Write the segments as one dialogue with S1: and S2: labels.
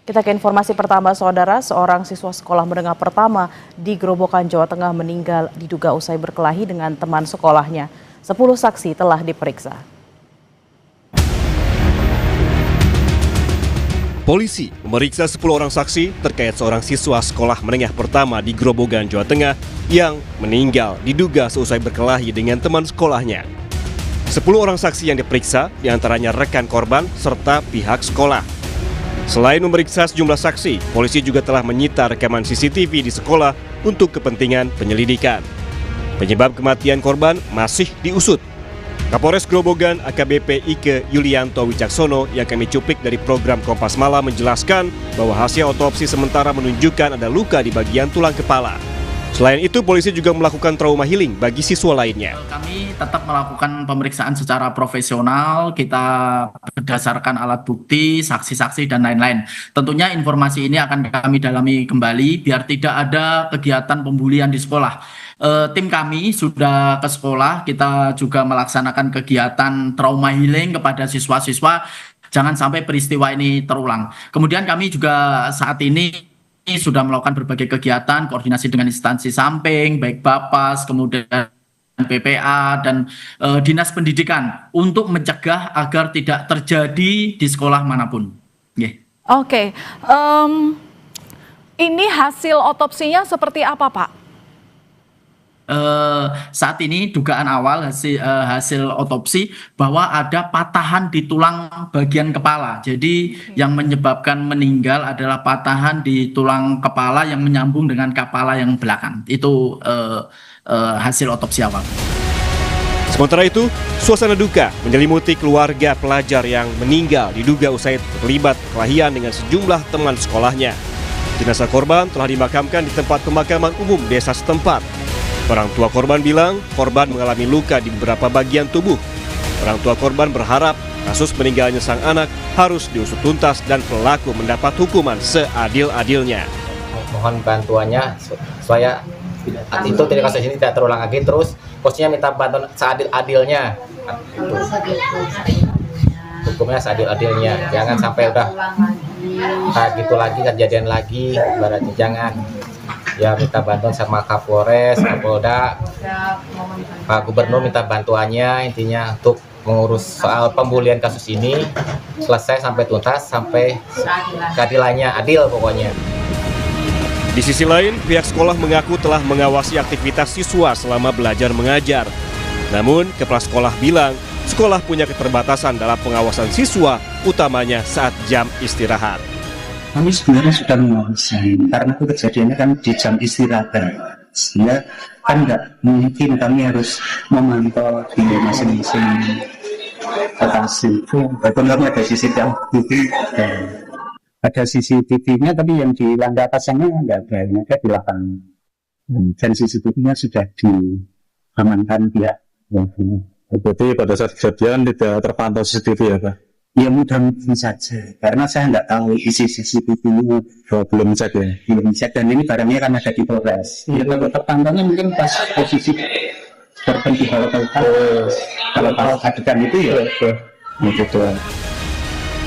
S1: Kita ke informasi pertama, saudara. Seorang siswa sekolah menengah pertama di Grobogan, Jawa Tengah meninggal diduga usai berkelahi dengan teman sekolahnya. 10 saksi telah diperiksa.
S2: Polisi memeriksa 10 orang saksi terkait seorang siswa sekolah menengah pertama di Grobogan, Jawa Tengah yang meninggal diduga seusai berkelahi dengan teman sekolahnya. 10 orang saksi yang diperiksa diantaranya rekan korban serta pihak sekolah. Selain memeriksa sejumlah saksi, polisi juga telah menyita rekaman CCTV di sekolah untuk kepentingan penyelidikan. Penyebab kematian korban masih diusut. Kapolres Grobogan AKBP Ike Yulianto Wicaksono yang kami cuplik dari program Kompas Malam menjelaskan bahwa hasil otopsi sementara menunjukkan ada luka di bagian tulang kepala. Selain itu, polisi juga melakukan trauma healing bagi siswa lainnya.
S3: Kami tetap melakukan pemeriksaan secara profesional, kita berdasarkan alat bukti, saksi-saksi, dan lain-lain. Tentunya informasi ini akan kami dalami kembali biar tidak ada kegiatan pembulian di sekolah. Tim kami sudah ke sekolah, kita juga melaksanakan kegiatan trauma healing kepada siswa-siswa, jangan sampai peristiwa ini terulang. Kemudian kami juga saat ini sudah melakukan berbagai kegiatan, koordinasi dengan instansi samping, baik Bapas, kemudian PPA, dan Dinas Pendidikan untuk mencegah agar tidak terjadi di sekolah manapun.
S4: Oke, ini hasil otopsinya seperti apa, Pak?
S3: Saat ini dugaan awal hasil otopsi bahwa ada patahan di tulang bagian kepala. Jadi yang menyebabkan meninggal adalah patahan di tulang kepala yang menyambung dengan kepala yang belakang. Itu hasil otopsi awal.
S2: Sementara itu, suasana duka menyelimuti keluarga pelajar yang meninggal diduga usai terlibat perkelahian dengan sejumlah teman sekolahnya. Jenazah korban telah dimakamkan di tempat pemakaman umum desa setempat. Orang tua korban bilang korban mengalami luka di beberapa bagian tubuh. Orang tua korban berharap kasus meninggalnya sang anak harus diusut tuntas dan pelaku mendapat hukuman seadil-adilnya.
S5: Mohon bantuannya supaya itu tidak kasus ini tidak terulang lagi, terus posisinya minta bantuan seadil-adilnya. Hukumnya seadil-adilnya, jangan sampai udah kayak gitu lagi, kejadian lagi, ibaratnya jangan. Ya minta bantuan sama Kapolres, Kapolda, Pak Gubernur minta bantuannya intinya untuk mengurus soal pembulian kasus ini selesai sampai tuntas, sampai keadilannya, adil pokoknya.
S2: Di sisi lain, pihak sekolah mengaku telah mengawasi aktivitas siswa selama belajar mengajar. Namun, kepala sekolah bilang sekolah punya keterbatasan dalam pengawasan siswa, utamanya saat jam istirahat.
S6: Kami sebenarnya sudah mengawasi, karena itu kejadiannya kan di jam istirahat. Sehingga kan nggak mungkin kami harus memantau di masing-masing lokasi. Walaupun kami ada CCTV, ada CCTV-nya, tapi yang di lantai atasnya nggak ada di lapangan. Dan CCTV-nya sudah diamankan pihak.
S7: Berarti pada saat kejadian tidak terpantau CCTV ya Pak?
S6: Ya mudah-mudahan saja, karena saya nggak tahu isi CCTV-nya.
S7: Belum cek ya?
S6: Belum cek, dan ini barangnya kan ada di Polres. Ya kalau terpantaunya mungkin pas posisi korban di bawah kalau adegan itu ya gitu.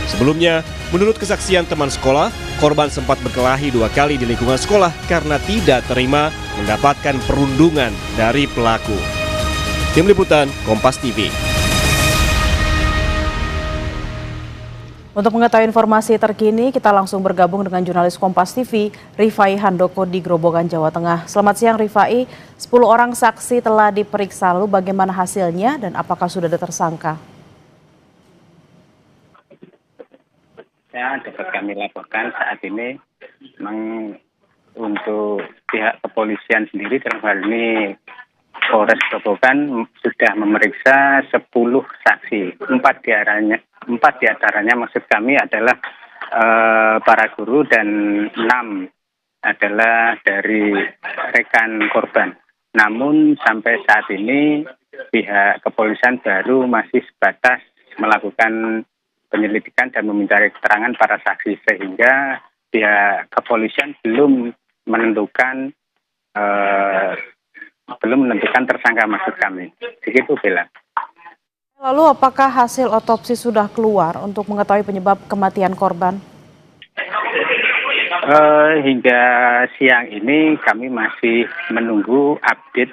S2: Sebelumnya, menurut kesaksian teman sekolah, korban sempat berkelahi 2 kali di lingkungan sekolah karena tidak terima mendapatkan perundungan dari pelaku. Tim Liputan Kompas TV.
S1: Untuk mengetahui informasi terkini, kita langsung bergabung dengan jurnalis Kompas TV, Rifai Handoko di Grobogan, Jawa Tengah. Selamat siang Rifai, 10 orang saksi telah diperiksa, lalu bagaimana hasilnya dan apakah sudah ada tersangka?
S8: Ya, dapat kami laporkan saat ini, memang untuk pihak kepolisian sendiri, dalam hal ini Polres Grobogan sudah memeriksa 10 saksi, 4 diantaranya maksud kami adalah para guru dan 6 adalah dari rekan korban. Namun sampai saat ini pihak kepolisian baru masih sebatas melakukan penyelidikan dan meminta keterangan para saksi, sehingga pihak kepolisian belum menentukan tersangka maksud kami. Begitu Bella.
S1: Lalu apakah hasil otopsi sudah keluar untuk mengetahui penyebab kematian korban?
S8: Hingga siang ini kami masih menunggu update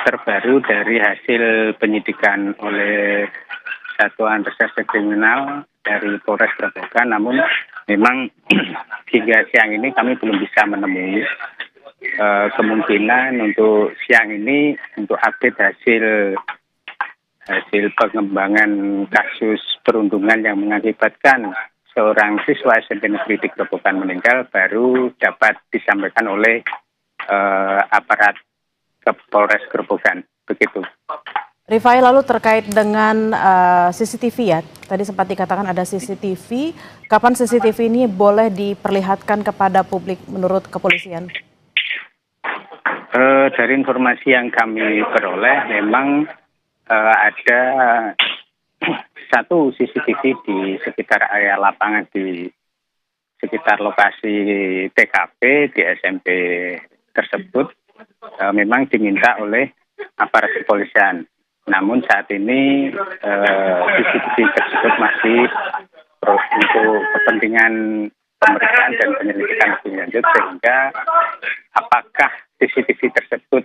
S8: terbaru dari hasil penyidikan oleh Satuan Reserse Kriminal dari Polres Grobogan. Namun memang hingga siang ini kami belum bisa menemui. Kemungkinan untuk siang ini untuk update hasil pengembangan kasus perundungan yang mengakibatkan seorang siswa SMP Negeri di Grobogan meninggal baru dapat disampaikan oleh aparat Polres Grobogan. Begitu.
S1: Rifai, lalu terkait dengan CCTV ya, tadi sempat dikatakan ada CCTV. Kapan CCTV ini boleh diperlihatkan kepada publik menurut kepolisian?
S8: Dari informasi yang kami peroleh, memang ada satu CCTV di sekitar area lapangan di sekitar lokasi TKP di SMP tersebut memang diminta oleh aparat kepolisian. Namun saat ini CCTV tersebut masih untuk kepentingan pemeriksaan dan penyelidikan lebih lanjut, sehingga apakah CCTV tersebut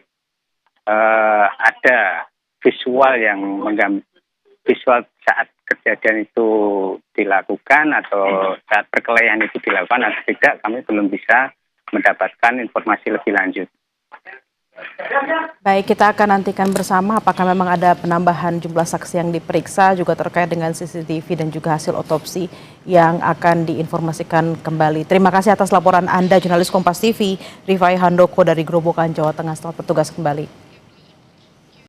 S8: ada visual yang visual saat kejadian itu dilakukan atau saat perkelahian itu dilakukan atau tidak, kami belum bisa mendapatkan informasi lebih lanjut.
S1: Baik, kita akan nantikan bersama apakah memang ada penambahan jumlah saksi yang diperiksa juga terkait dengan CCTV dan juga hasil otopsi yang akan diinformasikan kembali. Terima kasih atas laporan Anda, jurnalis Kompas TV, Rifai Handoko dari Grobogan, Jawa Tengah. Selamat bertugas kembali.